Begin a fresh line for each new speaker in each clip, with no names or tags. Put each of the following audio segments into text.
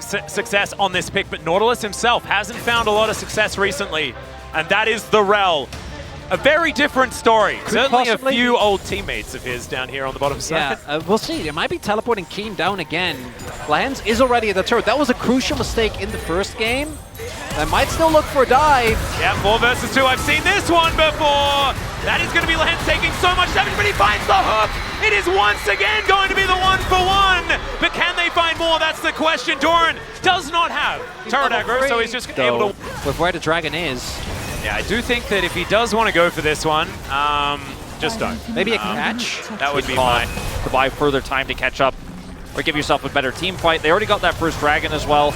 success on this pick, but Nautilus himself hasn't found a lot of success recently, and that is the Rel. A very different story. Certainly a few old teammates of his down here on the bottom side.
Yeah, we'll see. They might be teleporting Keen down again. Lens is already at the turret. That was a crucial mistake in the first game. They might still look for a dive.
Yeah, 4 versus 2. I've seen this one before. That is going to be Lens taking so much damage, but he finds the hook. It is once again going to be the 1-for-1. But can they find more? That's the question. Doran does not have turret aggro, so he's just able to...
With where the dragon is.
Yeah, I do think that if he does want to go for this one, just don't.
Maybe a catch?
That would be fine.
To buy further time to catch up or give yourself a better team fight. They already got that first dragon as well.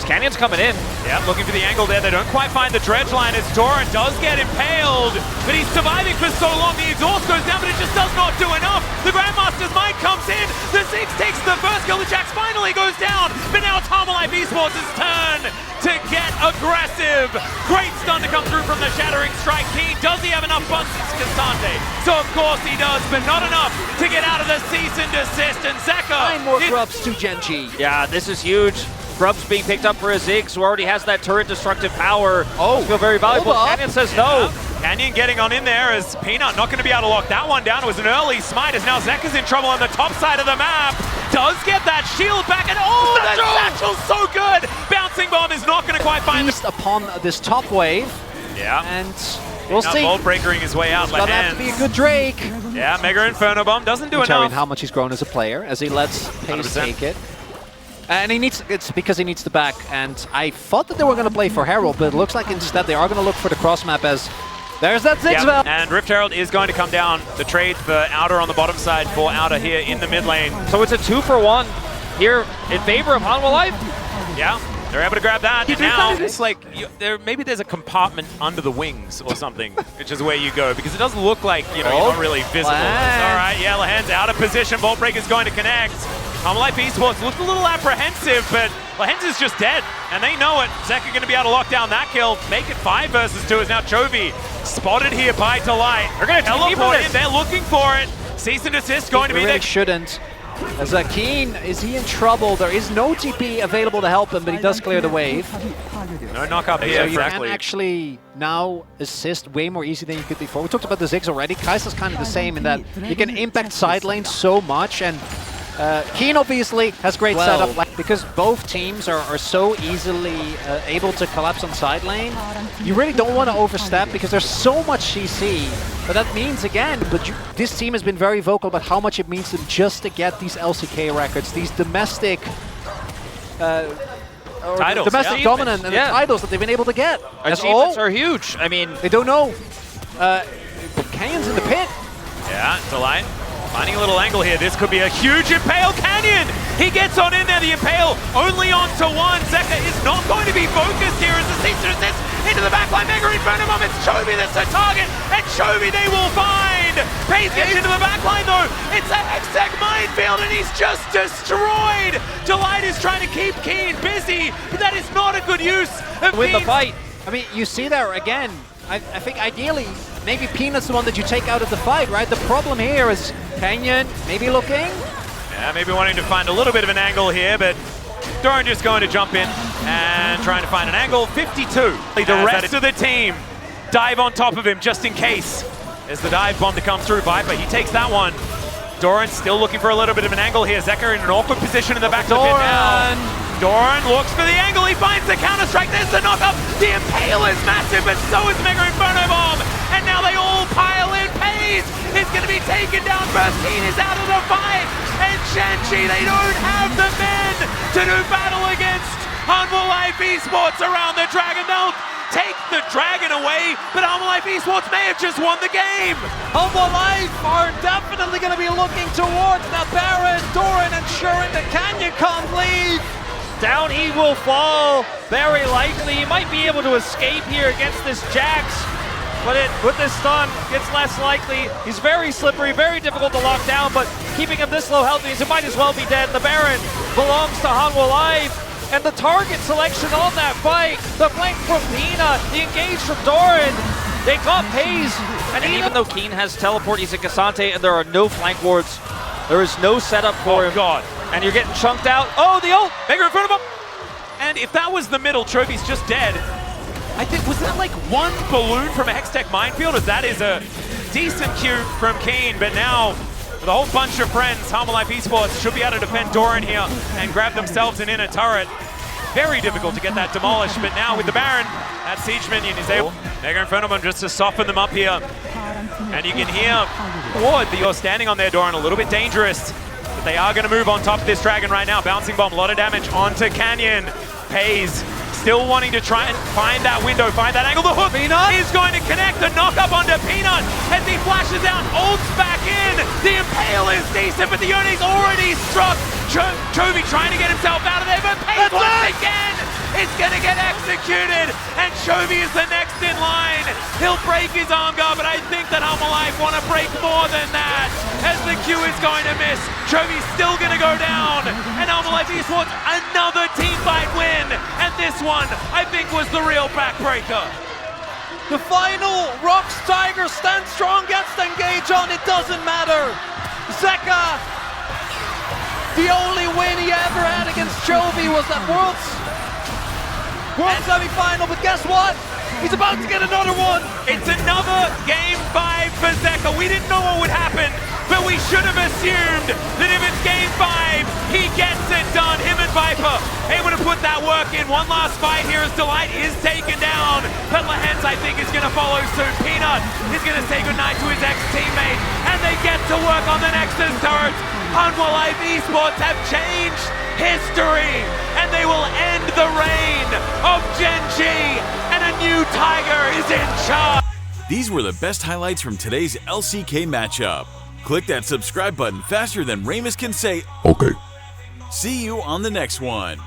Canyon's coming in.
Yeah, looking for the angle there. They don't quite find the dredge line as Doran does get impaled, but he's surviving for so long. The exhaust goes down, but it just does not do enough. The Grandmaster's Mind comes in. The Ziggs takes the first kill. The Jax finally goes down, but now it's Hanwha Esports' turn to get aggressive. Great stun to come through from the Shattering Strike. Keen, does he have enough buns? It's Cassante. So of course he does, but not enough to get out of the cease and desist. And Zeka...
9 more grubs to Gen.G.
Yeah, this is huge. Grubs being picked up for a Ziggs, who already has that turret destructive power. Oh, feel very valuable. Canyon says no.
Canyon getting on in there as Peanut not going to be able to lock that one down. It was an early smite as now Zeka's in trouble on the top side of the map. Does get that shield back, and oh, the satchel's so good! Bouncing Bomb is not going to quite find
the... upon this top wave.
Yeah.
And we'll see.
Bolt breakering his way out.
It's gonna have to be a good Drake.
Yeah, Mega Inferno Bomb doesn't do enough.
How much he's grown as a player as he lets Pace take it. And it's because he needs the back, and I thought that they were going to play for Herald, but it looks like instead they are going to look for the cross map as there's that Ziggs valve.
And Rift Herald is going to come down. The trade for Outer on the bottom side for Outer here in the mid lane.
So it's a 2-for-1 here in favor of Hanwha Life.
Yeah, they're able to grab that. And now it's like maybe there's a compartment under the wings or something, which is where you go, because it doesn't look like you're not really visible. All right, yeah, Lahan's out of position. Bolt Break is going to connect. Hanwha Esports looked a little apprehensive, but Lahens is just dead, and they know it. Zeka going to be able to lock down that kill, make it 5 versus 2 as now Chovy spotted here by Delight. They're going to teleport in, they're looking for it. Cease and desist going to be there.
Shouldn't. As Keen, is he in trouble? There is no TP available to help him, but he does clear the wave.
No knock up here,
so you can actually now assist way more easy than you could before. We talked about the Ziggs already. Kai'Sa's kind of the same in that you can impact side lanes so much, and Keen obviously has great setup, because both teams are so easily able to collapse on side lane. You really don't want to overstep because there's so much CC. But that means, again, this team has been very vocal about how much it means to them just to get these LCK records, these domestic
titles,
domestic dominant and the titles that they've been able to get.
Achievements are huge. I mean,
they don't know. Canyon's in the pit.
Yeah, Delight finding a little angle here. This could be a huge impale. Canyon! He gets on in there, the impale only onto one. Zeka is not going to be focused here as the cease and desist into the backline. Mega Inferno Bomb, it's Chovy that's the target, and Chovy they will find! Pace gets into the backline though. It's a Hextech minefield and he's just destroyed! Delight is trying to keep Keen busy, but that is not a good use of
win the fight.
I mean, you see there again, I think ideally, maybe Peanut's the one that you take out of the fight, right? The problem here is Canyon maybe looking.
Yeah, maybe wanting to find a little bit of an angle here, but Doran just going to jump in and trying to find an angle. 52. The rest of the team dive on top of him just in case. There's the dive bomb to come through. Viper, he takes that one. Doran still looking for a little bit of an angle here. Zeka in an awkward position in the back of the pit now. Doran looks for the angle, he finds the counter-strike, there's the knock-up. The impale is massive, but so is Mega Inferno Bomb. And now they all pile in. Pace is going to be taken down first. Keen is out of the fight. And Gen.G, they don't have the men to do battle against Hanwha Esports around the Dragon. They'll take the Dragon away, but Hanwha Esports may have just won the game.
Hanwha are definitely going to be looking towards the Baron. Doran ensuring that Canyon can't leave.
Down he will fall, very likely. He might be able to escape here against this Jax, but with this stun, it's less likely. He's very slippery, very difficult to lock down, but keeping him this low health means he might as well be dead. The Baron belongs to Hanwha Life, and the target selection on that fight, the flank from Pina, the engage from Doran, they got Pace, and even though Keen has teleport, he's a Cassante, and there are no flank wards. There is no setup for him.
God.
And you're getting chunked out. Oh, the ult!
Mega Inferno Bomb! And if that was the middle, Chovy's just dead. I think, was that like one balloon from a Hextech minefield? Or that is a decent cue from Keen, but now with a whole bunch of friends, Hanwha Esports should be able to defend Doran here and grab themselves an inner turret. Very difficult to get that demolished, but now with the Baron, that Siege Minion is able. Mega Inferno just to soften them up here. And you can hear Ward that you're standing on there, Doran, a little bit dangerous. But they are going to move on top of this Dragon right now. Bouncing Bomb, a lot of damage onto Canyon. Pays still wanting to try and find that window, find that angle. The hook is going to connect the knock-up onto Peanut as he flashes out, ults back in. The Impale is decent, but the Yone's already struck. Chovy trying to get himself out of there, but Pays once again is going to get executed, and Chovy is the next in line. He'll break his arm guard, but I think that Hanwha want to break more than that, as the Q is going to miss. Chovy's still going to go down, and Hanwha Esports another team fight win, and this one, I think, was the real backbreaker.
The final, Rocks Tiger stands strong, gets the engage on, it doesn't matter. Zeka, the only win he ever had against Chovy was that World semi-final, but guess what? He's about to get another one.
It's another game 5 for Zeka. We didn't know what would happen, but we should have assumed that if it's game 5, he gets it done. Him and Viper able to put that work in. One last fight here as Delight is taken down, but Lahens, I think, is going to follow soon. Peanut is going to say goodnight to his ex-teammate, and they get to work on the Nexus turret. Hanwha Esports have changed history, and they will end the reign of Gen.G, and a new Tiger is in charge.
These were the best highlights from today's LCK matchup. Click that subscribe button faster than Ramus can say, okay. See you on the next one.